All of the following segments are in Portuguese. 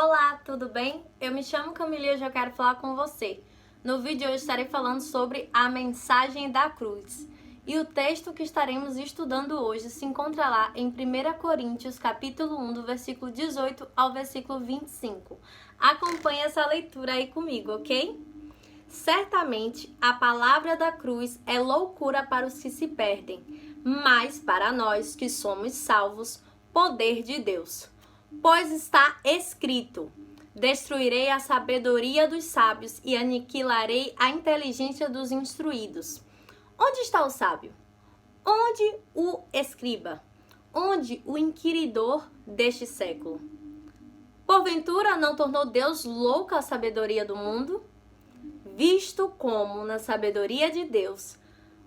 Olá, tudo bem? Eu me chamo Camila e hoje eu quero falar com você. No vídeo de hoje estarei falando sobre a mensagem da cruz. E o texto que estaremos estudando hoje se encontra lá em 1 Coríntios, capítulo 1, do versículo 18 ao versículo 25. Acompanhe essa leitura aí comigo, ok? Certamente, a palavra da cruz é loucura para os que se perdem, mas para nós que somos salvos, poder de Deus. Pois está escrito: destruirei a sabedoria dos sábios e aniquilarei a inteligência dos instruídos. Onde está o sábio? Onde o escriba? Onde o inquiridor deste século? Porventura não tornou Deus louca a sabedoria do mundo? Visto como, na sabedoria de Deus,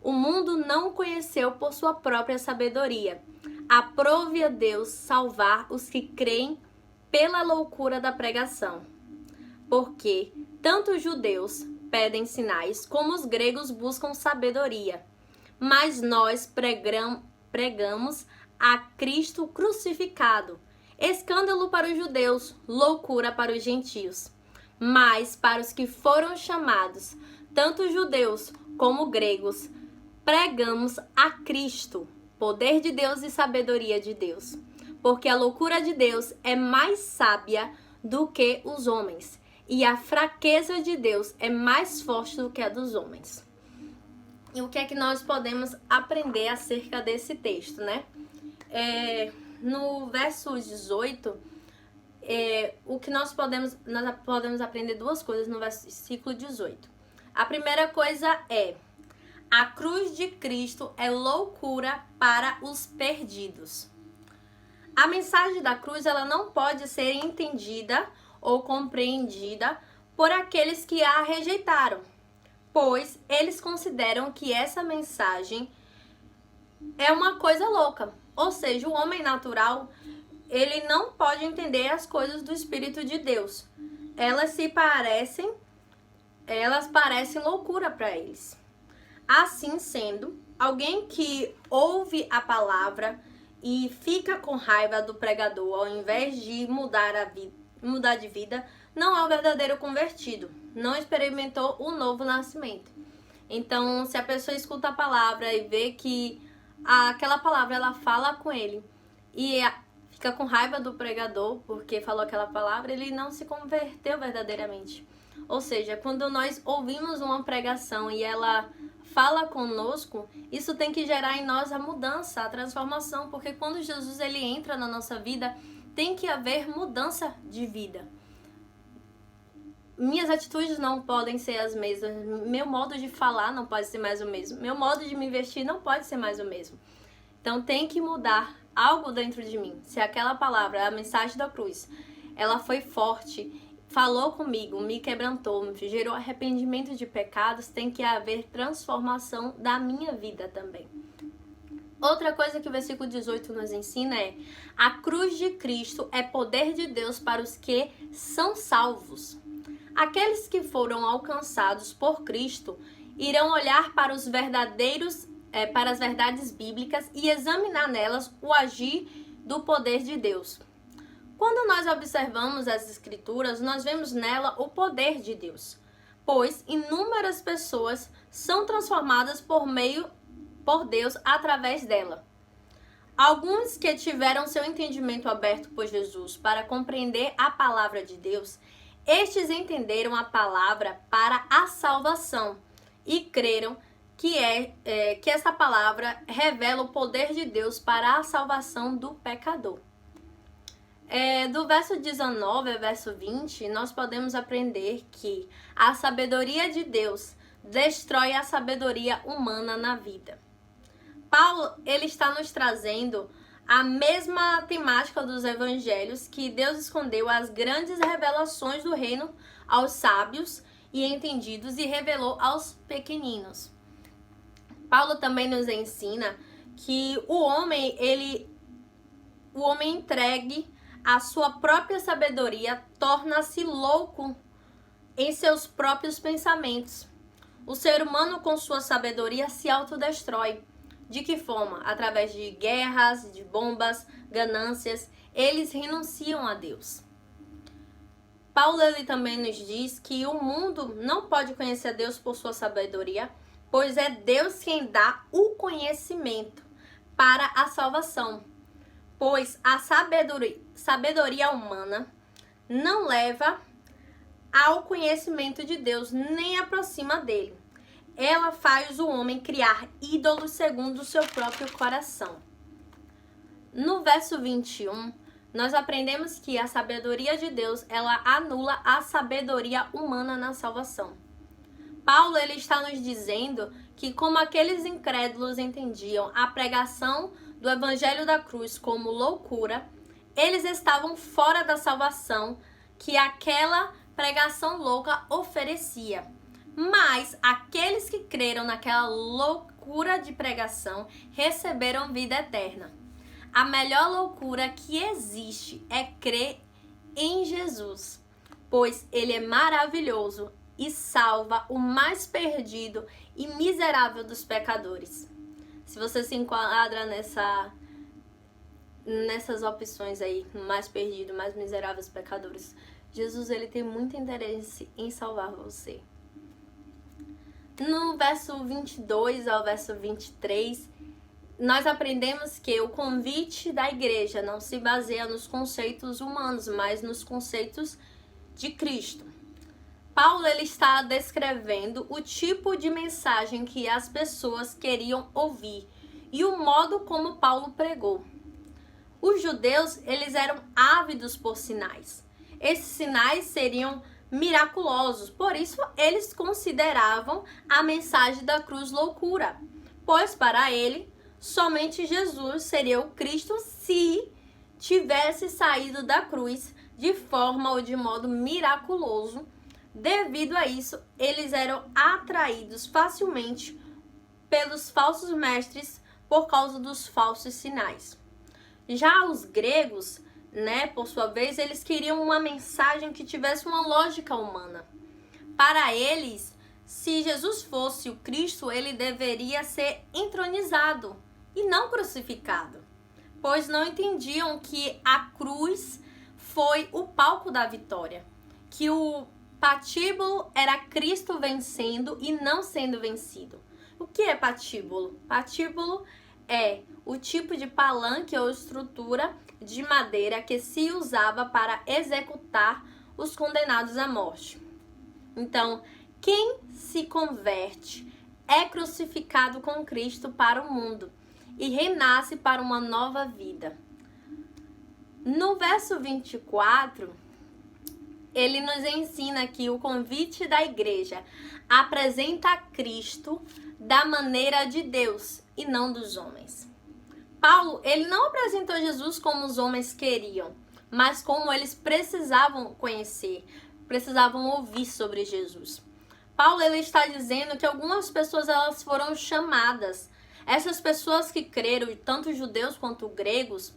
o mundo não o conheceu por sua própria sabedoria, aprove a Deus salvar os que creem pela loucura da pregação. Porque tanto os judeus pedem sinais, como os gregos buscam sabedoria. Mas nós pregamos a Cristo crucificado, escândalo para os judeus, loucura para os gentios. Mas para os que foram chamados, tanto judeus como gregos, pregamos a Cristo, poder de Deus e sabedoria de Deus. Porque a loucura de Deus é mais sábia do que os homens, e a fraqueza de Deus é mais forte do que a dos homens. E o que é que nós podemos aprender acerca desse texto, né? No verso 18... o que nós podemos aprender duas coisas no versículo 18. A primeira coisa é: a cruz de Cristo é loucura para os perdidos. A mensagem da cruz ela não pode ser entendida ou compreendida por aqueles que a rejeitaram, pois eles consideram que essa mensagem é uma coisa louca. Ou seja, o homem natural ele não pode entender as coisas do Espírito de Deus. Elas parecem loucura para eles. Assim sendo, alguém que ouve a palavra e fica com raiva do pregador, ao invés de mudar de vida, não é o verdadeiro convertido. Não experimentou o novo nascimento. Então, se a pessoa escuta a palavra e vê que aquela palavra ela fala com ele e fica com raiva do pregador porque falou aquela palavra, ele não se converteu verdadeiramente. Ou seja, quando nós ouvimos uma pregação e ela fala conosco, isso tem que gerar em nós a mudança, a transformação, porque quando Jesus ele entra na nossa vida, tem que haver mudança de vida. Minhas atitudes não podem ser as mesmas, meu modo de falar não pode ser mais o mesmo, meu modo de me vestir não pode ser mais o mesmo. Então tem que mudar algo dentro de mim. Se aquela palavra, a mensagem da cruz, ela foi forte, falou comigo, me quebrantou, me gerou arrependimento de pecados, tem que haver transformação da minha vida também. Outra coisa que o versículo 18 nos ensina é: a cruz de Cristo é poder de Deus para os que são salvos. Aqueles que foram alcançados por Cristo irão olhar para os para as verdades bíblicas e examinar nelas o agir do poder de Deus. Quando nós observamos as Escrituras, nós vemos nela o poder de Deus, pois inúmeras pessoas são transformadas por Deus através dela. Alguns que tiveram seu entendimento aberto por Jesus para compreender a palavra de Deus, estes entenderam a palavra para a salvação e creram que essa palavra revela o poder de Deus para a salvação do pecador. Do verso 19 ao verso 20, nós podemos aprender que a sabedoria de Deus destrói a sabedoria humana na vida. Paulo ele está nos trazendo a mesma temática dos evangelhos, que Deus escondeu as grandes revelações do reino aos sábios e entendidos e revelou aos pequeninos. Paulo também nos ensina que o homem entregue à sua própria sabedoria torna-se louco em seus próprios pensamentos. O ser humano com sua sabedoria se autodestrói. De que forma? Através de guerras, de bombas, ganâncias. Eles renunciam a Deus. Paulo ele também nos diz que o mundo não pode conhecer a Deus por sua sabedoria, pois é Deus quem dá o conhecimento para a salvação. Pois a sabedoria humana não leva ao conhecimento de Deus, nem aproxima dele. Ela faz o homem criar ídolos segundo o seu próprio coração. No verso 21, nós aprendemos que a sabedoria de Deus, ela anula a sabedoria humana na salvação. Paulo ele está nos dizendo que como aqueles incrédulos entendiam a pregação do evangelho da cruz como loucura, eles estavam fora da salvação que aquela pregação louca oferecia. Mas aqueles que creram naquela loucura de pregação receberam vida eterna. A melhor loucura que existe é crer em Jesus, pois ele é maravilhoso e salva o mais perdido e miserável dos pecadores. Se você se enquadra nessas opções aí, mais perdido, mais miserável dos pecadores, Jesus ele tem muito interesse em salvar você. No verso 22 ao verso 23, nós aprendemos que o convite da igreja não se baseia nos conceitos humanos, mas nos conceitos de Cristo. Paulo ele está descrevendo o tipo de mensagem que as pessoas queriam ouvir e o modo como Paulo pregou. Os judeus, eles eram ávidos por sinais. Esses sinais seriam miraculosos, por isso eles consideravam a mensagem da cruz loucura, pois para ele, somente Jesus seria o Cristo se tivesse saído da cruz de forma ou de modo miraculoso. Devido a isso, eles eram atraídos facilmente pelos falsos mestres por causa dos falsos sinais. Já os gregos, por sua vez, eles queriam uma mensagem que tivesse uma lógica humana. Para eles, se Jesus fosse o Cristo, ele deveria ser entronizado e não crucificado, pois não entendiam que a cruz foi o palco da vitória, que o patíbulo era Cristo vencendo e não sendo vencido. O que é patíbulo? Patíbulo é o tipo de palanque ou estrutura de madeira que se usava para executar os condenados à morte. Então, quem se converte é crucificado com Cristo para o mundo e renasce para uma nova vida. No verso 24, ele nos ensina que o convite da igreja apresenta Cristo da maneira de Deus e não dos homens. Paulo, ele não apresentou Jesus como os homens queriam, mas como eles precisavam conhecer, precisavam ouvir sobre Jesus. Paulo, ele está dizendo que algumas pessoas elas foram chamadas. Essas pessoas que creram, tanto judeus quanto gregos,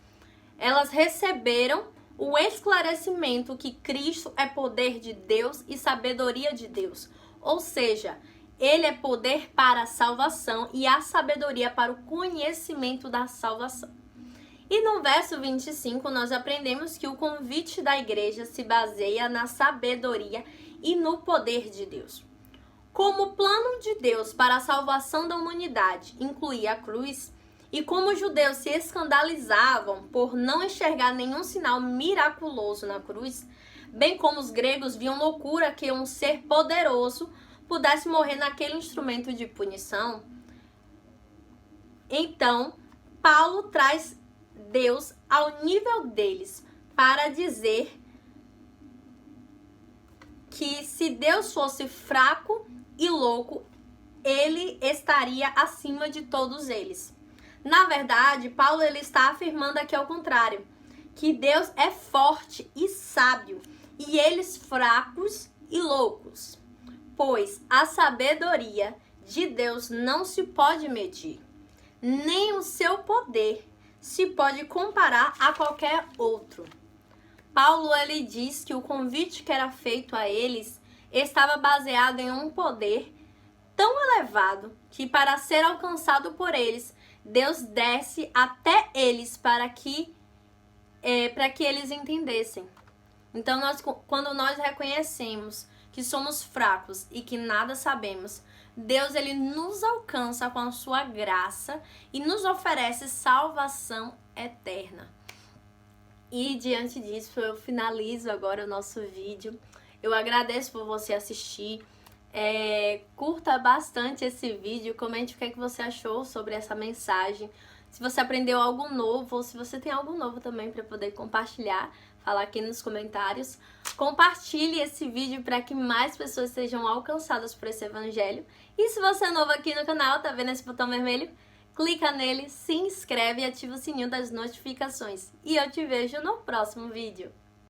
elas receberam o esclarecimento que Cristo é poder de Deus e sabedoria de Deus. Ou seja, ele é poder para a salvação e a sabedoria para o conhecimento da salvação. E no verso 25, nós aprendemos que o convite da igreja se baseia na sabedoria e no poder de Deus. Como o plano de Deus para a salvação da humanidade incluía a cruz, e como os judeus se escandalizavam por não enxergar nenhum sinal miraculoso na cruz, bem como os gregos viam loucura que um ser poderoso pudesse morrer naquele instrumento de punição, então Paulo traz Deus ao nível deles para dizer que se Deus fosse fraco e louco, ele estaria acima de todos eles. Na verdade, Paulo ele está afirmando aqui ao contrário, que Deus é forte e sábio, e eles fracos e loucos. Pois a sabedoria de Deus não se pode medir, nem o seu poder se pode comparar a qualquer outro. Paulo ele diz que o convite que era feito a eles estava baseado em um poder tão elevado que para ser alcançado por eles, Deus desce até eles para que eles entendessem. Então, quando nós reconhecemos que somos fracos e que nada sabemos, Deus ele nos alcança com a sua graça e nos oferece salvação eterna. E diante disso, eu finalizo agora o nosso vídeo. Eu agradeço por você assistir. Curta bastante esse vídeo, comente o que você achou sobre essa mensagem. Se você aprendeu algo novo, ou se você tem algo novo também para poder compartilhar, falar aqui nos comentários. Compartilhe esse vídeo para que mais pessoas sejam alcançadas por esse evangelho. E se você é novo aqui no canal, tá vendo esse botão vermelho? Clica nele, se inscreve e ativa o sininho das notificações. E eu te vejo no próximo vídeo.